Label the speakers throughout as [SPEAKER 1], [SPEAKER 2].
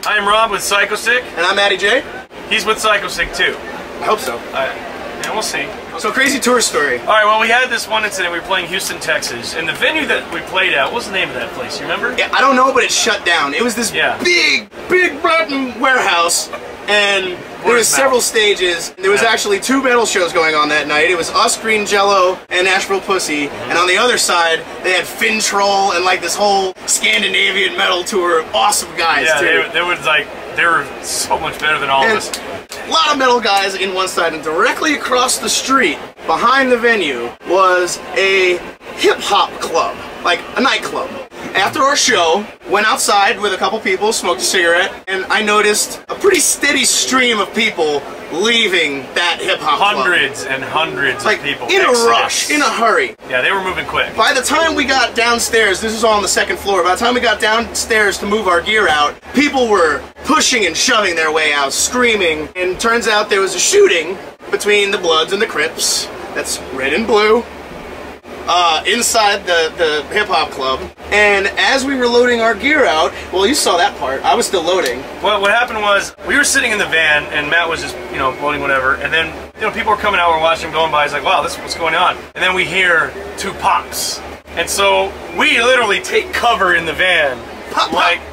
[SPEAKER 1] I'm Rob with Psychostick.
[SPEAKER 2] And I'm Matty J.
[SPEAKER 1] He's with Psychostick too.
[SPEAKER 2] I hope so.
[SPEAKER 1] Yeah, we'll see.
[SPEAKER 2] So, crazy tour story.
[SPEAKER 1] Alright, well, we had this one incident. We were playing Houston, Texas, and the venue that we played at, what was the name of that place? You remember?
[SPEAKER 2] Yeah, I don't know, but it shut down. It was this big rotten warehouse, and there was several stages. There was actually 2 metal shows going on that night. It was us, Green Jello, and Nashville Pussy, and on the other side, they had Fin Troll and like this whole Scandinavian metal tour. Awesome guys, too.
[SPEAKER 1] They were so much better than all of us.
[SPEAKER 2] A lot of metal guys in one side, and directly across the street, behind the venue, was a hip-hop club, like a nightclub. After our show, went outside with a couple people, smoked a cigarette, and I noticed a pretty steady stream of people leaving that hip-hop club.
[SPEAKER 1] Hundreds and hundreds of people.
[SPEAKER 2] In a rush, in a hurry.
[SPEAKER 1] Yeah, they were moving quick.
[SPEAKER 2] By the time we got downstairs, this was all on the 2nd floor, by the time we got downstairs to move our gear out, people were pushing and shoving their way out, screaming, and turns out there was a shooting between the Bloods and the Crips, that's red and blue, inside the hip-hop club. And as we were loading our gear out, well, you saw that part, I was still loading.
[SPEAKER 1] Well, what happened was, we were sitting in the van, and Matt was just, loading whatever, and then, people were coming out, we're watching them going by, he's like, wow, what's going on? And then we hear 2 pops. And so, we literally take cover in the van,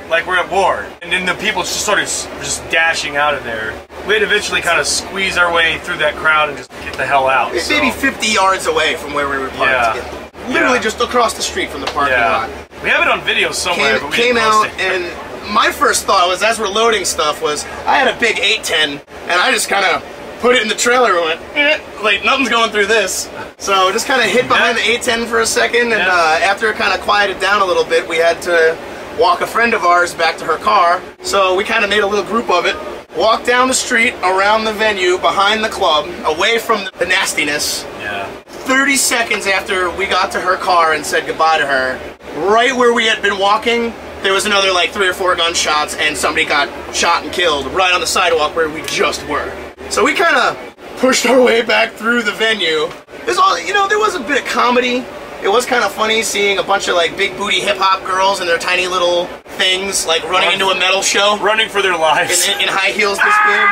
[SPEAKER 1] like we're at war. And then the people just started just dashing out of there. We had to eventually kind of squeeze our way through that crowd and just get the hell out.
[SPEAKER 2] Maybe 50 yards away from where we were parked. Yeah. Literally just across the street from the parking lot.
[SPEAKER 1] We have it on video somewhere, but we
[SPEAKER 2] came out,
[SPEAKER 1] it.
[SPEAKER 2] and my first thought was, as we're loading stuff, was I had a big 810, and I just kind of put it in the trailer and went, like nothing's going through this. So just kind of hid behind the 810 for a second, and after it kind of quieted down a little bit, we had to walk a friend of ours back to her car. So we kind of made a little group of it, walked down the street, around the venue, behind the club, away from the nastiness.
[SPEAKER 1] Yeah.
[SPEAKER 2] 30 seconds after we got to her car and said goodbye to her, right where we had been walking, there was another like 3 or 4 gunshots, and somebody got shot and killed right on the sidewalk where we just were. So we kind of pushed our way back through the venue. There's all, there was a bit of comedy. It was kind of funny seeing a bunch of like big booty hip hop girls in their tiny little things, like running into a metal show,
[SPEAKER 1] running for their lives
[SPEAKER 2] in high heels this big.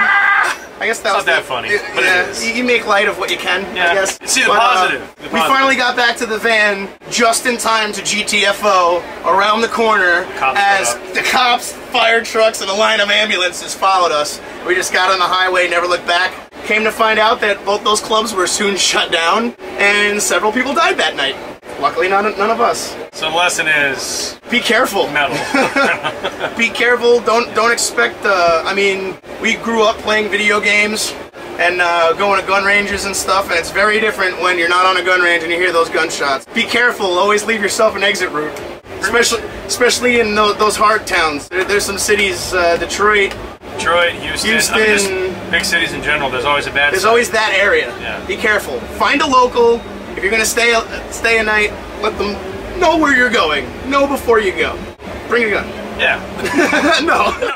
[SPEAKER 2] I guess that was
[SPEAKER 1] not that funny, but it is.
[SPEAKER 2] You make light of what you can, I guess.
[SPEAKER 1] See the positive.
[SPEAKER 2] We finally got back to the van just in time to GTFO around the corner as the cops, fire trucks, and a line of ambulances followed us. We just got on the highway, never looked back. Came to find out that both those clubs were soon shut down, and several people died that night. Luckily, none of us.
[SPEAKER 1] So the lesson is...
[SPEAKER 2] be careful.
[SPEAKER 1] Metal.
[SPEAKER 2] Be careful. Don't expect... I mean, we grew up playing video games and going to gun ranges and stuff, and it's very different when you're not on a gun range and you hear those gunshots. Be careful. Always leave yourself an exit route, especially in those hard towns. There's some cities, Detroit, Houston. I mean, just big cities in general. There's always a bad. There's always that area. Yeah. Be careful. Find a local. If you're gonna stay a night, let them know where you're going. Know before you go. Bring a gun.
[SPEAKER 1] Yeah.
[SPEAKER 2] No.